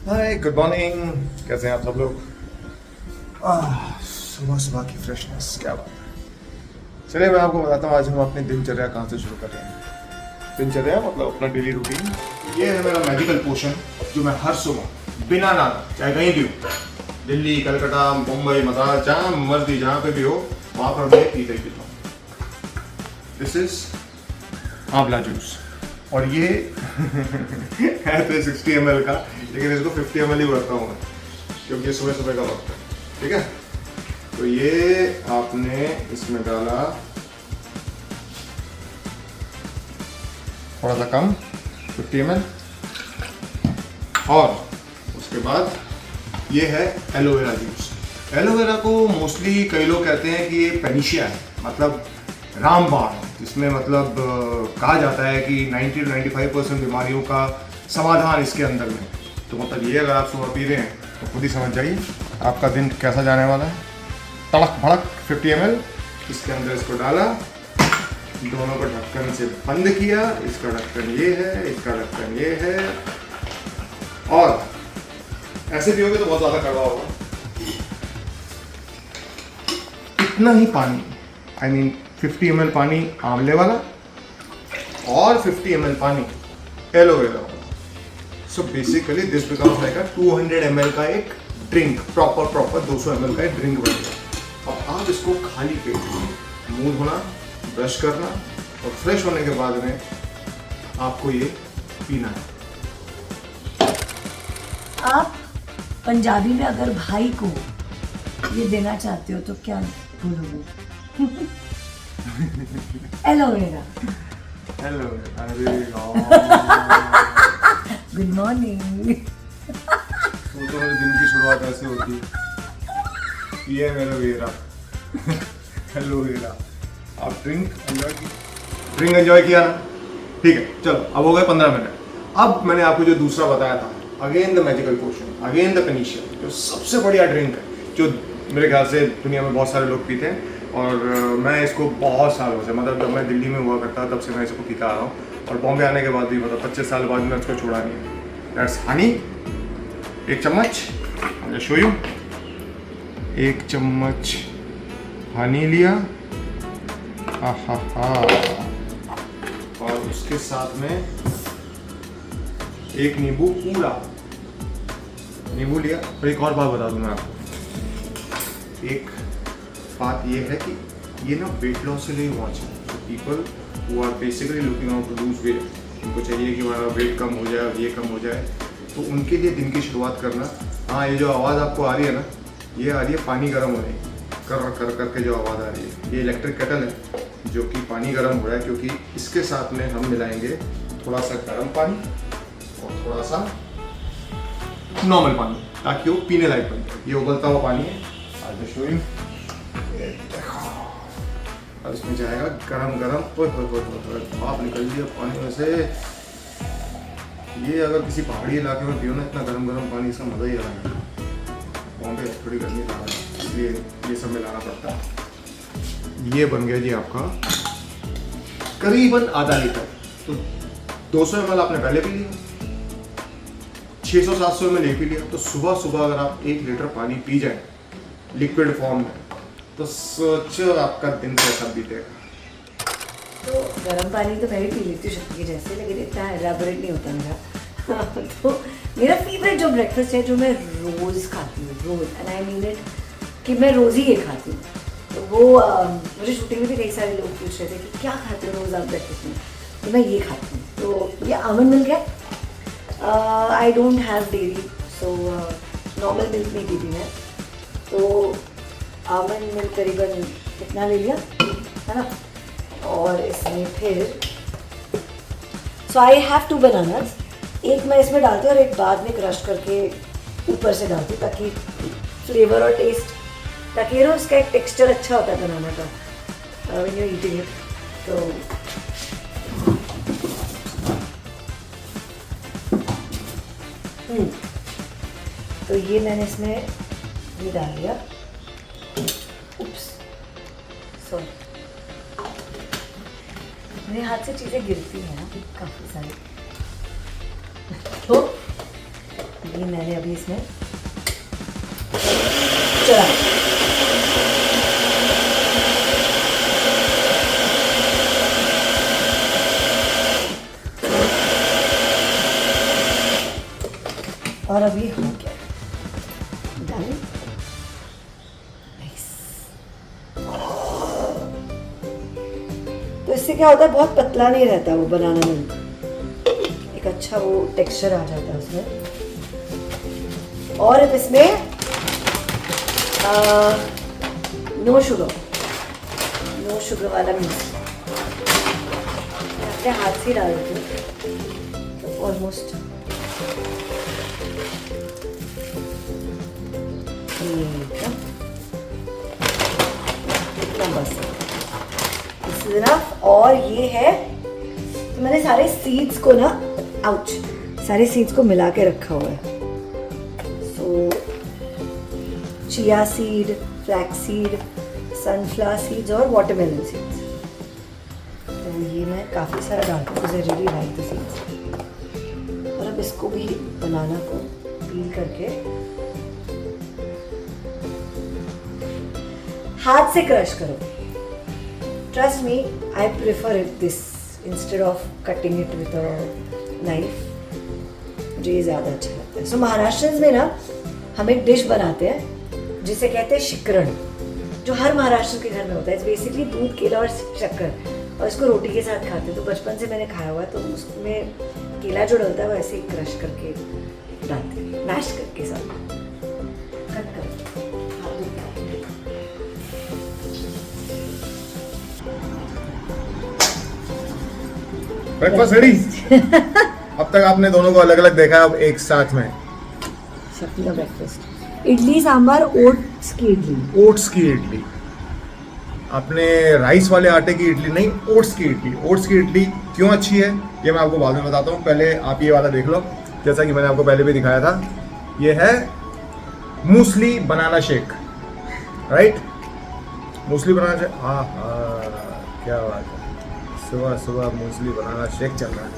हाय, good morning. कैसे हैं आप सब लोग? सुबह सुबह की फ्रेशनेस, क्या बात है। चलिए मैं आपको बताता हूँ आज हम अपनी दिनचर्या कहाँ से शुरू कर रहे हैं। दिनचर्या मतलब अपना डेली रूटीन। ये है मेरा मेडिकल पोशन जो मैं हर सुबह बिना नहाए चाहे कहीं भी हो, दिल्ली, कलकत्ता, मुंबई, मद्रास, जहाँ मर्जी जहाँ पे भी हो वहाँ पर मैं पीता ही पीता हूँ। दिस इज आंवला जूस। और ये है तो 60 ml का, लेकिन इसको 50 ml ही भरता हूँ मैं, क्योंकि सुबह सुबह का वक्त है। ठीक है, तो ये आपने इसमें डाला थोड़ा सा कम, 50 ml। और उसके बाद ये है एलोवेरा जूस। एलोवेरा को मोस्टली कई लोग कहते हैं कि ये पेनिशिया है, मतलब रामबाण, जिसमें मतलब कहा जाता है कि 90 to 95% बीमारियों का समाधान इसके अंदर में। तो मतलब ये अगर आप सुबह पी रहे हैं तो खुद ही समझ जाइए आपका दिन कैसा जाने वाला है। तड़क भड़क 50 ml इसके अंदर इसको डाला, दोनों को ढक्कन से बंद किया। इसका ढक्कन ये है, इसका ढक्कन ये है। और ऐसे पियोगे तो बहुत ज़्यादा कड़वा होगा। इतना ही पानी, आई मीन 50 ml पानी आंवले वाला और 50 ml पानी एलोवेरा वाला। So basically this becomes like a 200 ml का एक ड्रिंक, प्रॉपर 200 ml का एक ड्रिंक बन गया। अब आप इसको खाली पेट मुंह धोना, ब्रश करना और फ्रेश होने के बाद में आपको ये पीना है। आप पंजाबी में अगर भाई को ये देना चाहते हो तो क्या बोलोगे? एलोवेरा। हेलो, अरे गुड मॉर्निंग। तो मेरे दिन की शुरुआत ऐसे होती है। ये है मेरा वेरा। Hello vera. आप ड्रिंक एंजॉय किया ना? ठीक है, चलो अब हो गए 15 मिनट। अब मैंने आपको जो दूसरा बताया था, again the magical potion, again the panacea, जो सबसे बढ़िया ड्रिंक है, जो मेरे ख्याल से दुनिया में बहुत सारे लोग पीते हैं। और मैं इसको बहुत सालों से, मतलब जब मैं दिल्ली में हुआ करता तब से मैं इसको पीता आ रहा हूँ, और बॉम्बे आने के बाद भी, मतलब 25 साल बाद मैं इसको छोड़ा नहीं है। दैट्स हनी। एक चम्मच, शो यू, एक चम्मच हनी लिया। हा, और उसके साथ में एक नींबू, पूरा नींबू लिया। और एक और बात बता दूं मैं आपको, एक बात ये है कि ये ना वेट लॉस के लिए वॉच है। People who are basically looking out to lose weight, उनको चाहिए कि हमारा वेट कम हो जाए, ये कम हो जाए, तो उनके लिए दिन की शुरुआत करना। हाँ, ये जो आवाज़ आपको आ रही है ना, ये आ रही है पानी गर्म होने की, कर कर करके जो आवाज़ आ रही है, ये इलेक्ट्रिक केटल है जो कि पानी गर्म हो रहा है, क्योंकि इसके साथ में हम मिलाएंगे थोड़ा सा गर्म पानी और थोड़ा सा नॉर्मल पानी, ताकि वो पीने लायक बन जाए। ये उबलता हुआ पानी है, आज शो यू। अब इसमें जाएगा गरम गरम, भाप निकल दिया पानी में से। ये अगर किसी पहाड़ी इलाके में पियो ना इतना गरम गरम पानी, इसका मज़ा ही अलग है। बॉम्बे थोड़ी गर्मी ज़्यादा है, इसलिए ये सब मिलाना पड़ता है। ये बन गया जी आपका करीबन आधा लीटर। तो 200 ml आपने पहले पी लिया, 600-700 ml पी लिया। तो सुबह सुबह अगर आप 1 लीटर पानी पी जाए लिक्विड फॉर्म में, तो सोचो आपका दिन कैसा बीतेगा। तो गर्म पानी तो मैं भी पी लेती हूँ शक्ति जैसे, लेकिन इतना एलाबोरेट नहीं होता मेरा। तो मेरा फेवरेट जो ब्रेकफास्ट है, जो मैं रोज़ खाती हूँ, रोज़, एंड आई मीन इट, कि मैं रोज़ ही ये खाती हूँ। तो वो मुझे शूटिंग में भी कई सारे लोग पूछ रहे थे कि क्या खाते हो रोज़ आप ब्रेकफास्ट में, तो मैं ये खाती हूँ। तो ये आमंड मिल्क है। I don't have dairy, so normal milk नहीं पीती मैं। तो आमंड मिल्क करीबन कितना ले लिया है ना, और इसमें फिर सो आई हैव 2 बनानास, एक मैं इसमें डालती हूँ और एक बाद में क्रश करके ऊपर से डालती हूँ, ताकि फ्लेवर और टेस्ट, ताकि ना उसका एक टेक्सचर अच्छा होता है बनाना का when you are eating it. तो ये मैंने इसमें ये डाल दिया। उप्स, सॉरी, मेरे हाथ से चीज़ें गिरती हैं काफ़ी सारी। तो ये मैंने अभी इसमें चला और अभी हो गया डालें। तो इससे क्या होता है, बहुत पतला नहीं रहता वो बनाना मिल्क, एक अच्छा वो टेक्सचर आ जाता है उसमें। और अब इसमें नो शुगर वाला मिल्क अपने हाथ से डाल देती हूँ ऑलमोस्ट। बस इनफ। और ये है, तो मैंने सारे सीड्स को ना सारे सीड्स को मिला के रखा हुआ है। So chia seed, flax seed, sunflower seeds और वाटरमेलन सीड्स। तो ये मैं काफ़ी सारा डालती हूँ because I really like the seeds. और अब इसको भी बनाना को पील करके हाथ से क्रश करो। Trust me, I prefer it this instead of cutting it with a knife. मुझे ये ज़्यादा अच्छा लगता है। सो महाराष्ट्र में ना हम एक डिश बनाते हैं जिसे कहते हैं शिकरण, जो हर महाराष्ट्र के घर में होता है। इट्स बेसिकली दूध, केला और शक्कर, और इसको रोटी के साथ खाते हैं। तो बचपन से मैंने खाया हुआ है। तो उसमें केला जो डलता है वो ऐसे ही क्रश करके डालते हैं, मैश करके सब कट कर। Breakfast ready. अब तक आपने दोनों को अलग अलग देखा, अब एक साथ में शक्ति का ब्रेकफास्ट। इडली सांभर, ओट्स की इडली। ओट्स की इडली। आपने राइस वाले आटे की इडली नहीं, ओट्स की इडली। ओट्स की इडली क्यों अच्छी है ये मैं आपको बाद में बताता हूँ। पहले आप ये वाला देख लो, जैसा कि मैंने आपको पहले भी दिखाया था। ये है मूसली बनाना शेक, राइट? मूसली बनाना शेक, हाँ हाँ, क्या बात है। सुबह सुबह मूसली बनाना शेक चल रहा है।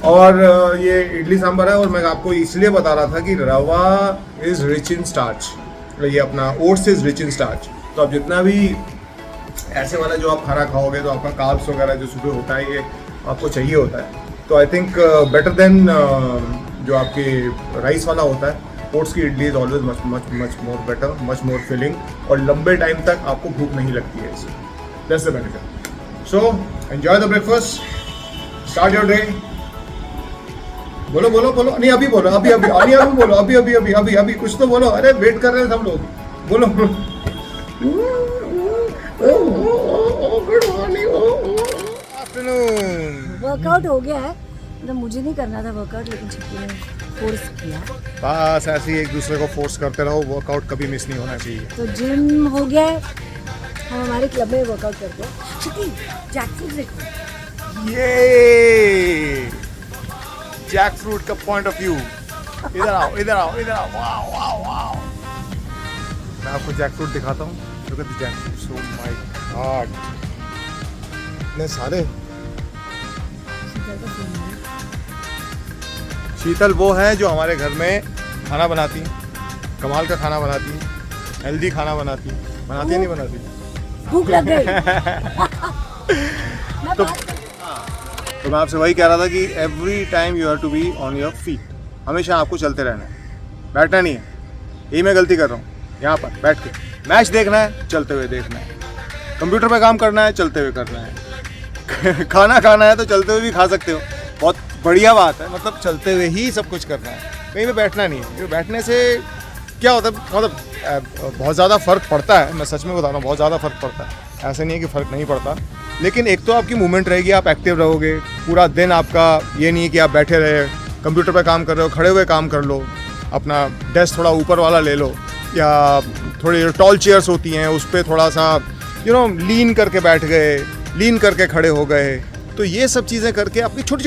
और ये इडली सांभर है। और मैं आपको इसलिए बता रहा था कि रवा इज़ रिच इन स्टार्च, ये अपना oats is rich in starch. तो आप जितना भी ऐसे वाला जो आप खाना खाओगे तो आपका कार्ब्स वगैरह जो सुबह होता है ये आपको चाहिए होता है। तो आई थिंक बेटर देन जो आपके राइस वाला होता है। ओट्स की idli is always much much much more better, much more filling, और लंबे टाइम तक आपको भूख नहीं लगती है इससे। That's the benefit. So enjoy the breakfast, start your day. बोलो बोलो बोलो, नहीं अभी बोलो, अभी अभी अभी अभी बोलो, अभी अभी अभी अभी अभी कुछ तो बोलो। अरे वेट कर रहे हैं सब लोग, बोलो। Good morning, afternoon. वर्कआउट हो गया है, मतलब मुझे नहीं करना था वर्कआउट, लेकिन छुट्टी ने फोर्स किया। बस ऐसे ही एक दूसरे को फोर्स करते रहो, वर्कआउट कभी मिस नहीं होना चाहिए। तो जिम हो गया है, हम हमारे क्लब में वर्कआउट करते हैं। छुट्टी जैकफ्रूट देखो, ये जैकफ्रूट का पॉइंट ऑफ व्यू। इधर आओ इधर आओ इधर आओ, वाओ वाओ वाओ। मैं आपको जैकफ्रूट दिखाता हूँ। Look at the jackfruit, so my God, इतने सारे। शीतल वो है जो हमारे घर में खाना बनाती है, कमाल का खाना बनाती है, हेल्दी खाना बनाती है। बनाती है नहीं बनाती? भूख लग गई। तो मैं आपसे वही कह रहा था कि every time you have to be on your feet. हमेशा आपको चलते रहना है, बैठना नहीं है। यही मैं गलती कर रहा हूँ। यहाँ पर बैठ के मैच देखना है, चलते हुए देखना है। कंप्यूटर पे काम करना है, चलते हुए करना है। खाना खाना है तो चलते हुए भी खा सकते हो, बहुत बढ़िया बात है। मतलब चलते हुए ही सब कुछ करना है, कहीं पे बैठना नहीं है। क्योंकि बैठने से क्या होता है, मतलब बहुत ज़्यादा फ़र्क पड़ता है। मैं सच में बता रहा हूँ, बहुत ज़्यादा फ़र्क पड़ता है। ऐसे नहीं है कि फ़र्क नहीं पड़ता, लेकिन एक तो आपकी मूवमेंट रहेगी, आप एक्टिव रहोगे पूरा दिन। आपका ये नहीं है कि आप बैठे रहे, कंप्यूटर पे काम कर रहे हो, खड़े हुए काम कर लो, अपना डेस्क थोड़ा ऊपर वाला ले लो, या थोड़ी टॉल चेयर्स होती हैं उस पर थोड़ा सा लीन करके बैठ गए, लीन करके खड़े हो गए। तो ये सब चीज़ें करके आपकी छोटी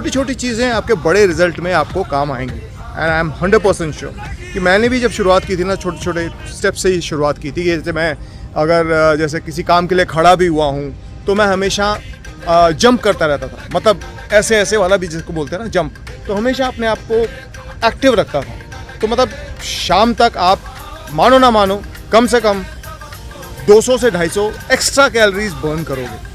छोटी चीज़ें आपके बड़े रिजल्ट में आपको काम आएंगी। एंड आई एम 100% श्योर कि मैंने भी जब शुरुआत की थी ना, छोटे छोटे स्टेप से ही शुरुआत की थी। जैसे मैं अगर जैसे किसी काम के लिए खड़ा भी हुआ हूँ तो मैं हमेशा जंप करता रहता था। मतलब ऐसे ऐसे वाला भी जिसको बोलते हैं ना, जंप। तो हमेशा अपने आप को एक्टिव रखता था। तो मतलब शाम तक आप मानो ना मानो कम से कम 200 से 250 एक्स्ट्रा कैलोरीज बर्न करोगे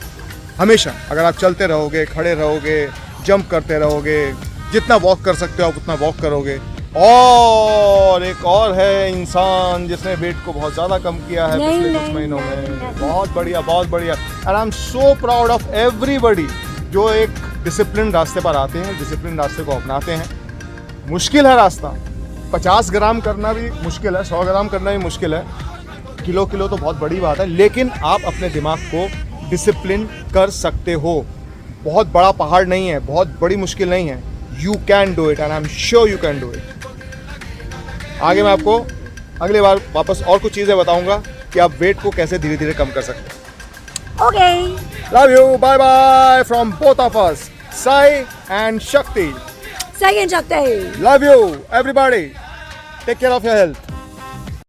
हमेशा, अगर आप चलते रहोगे, खड़े रहोगे, जंप करते रहोगे, जितना वॉक कर सकते हो आप उतना वॉक करोगे। और एक और है इंसान जिसने वेट को बहुत ज़्यादा कम किया है पिछले कुछ महीनों में। बहुत बढ़िया, बहुत बढ़िया। And I am so proud of everybody जो एक डिसिप्लिन रास्ते पर आते हैं, डिसिप्लिन रास्ते को अपनाते हैं। मुश्किल है रास्ता, 50 ग्राम करना भी मुश्किल है, 100 ग्राम करना भी मुश्किल है, किलो तो बहुत बड़ी बात है, लेकिन आप अपने दिमाग को डिसिप्लिन कर सकते हो। बहुत बड़ा पहाड़ नहीं है, बहुत बड़ी मुश्किल नहीं है। You can do it and I am sure you can do it. आगे मैं आपको अगली बार वापस और कुछ चीज़ें बताऊंगा कि आप वेट को कैसे धीरे धीरे कम कर सकते हैं। Okay, love you, bye bye from both of us, Sai and Shakti. सही है, जाते हैं। Love you, everybody. Take care of your health.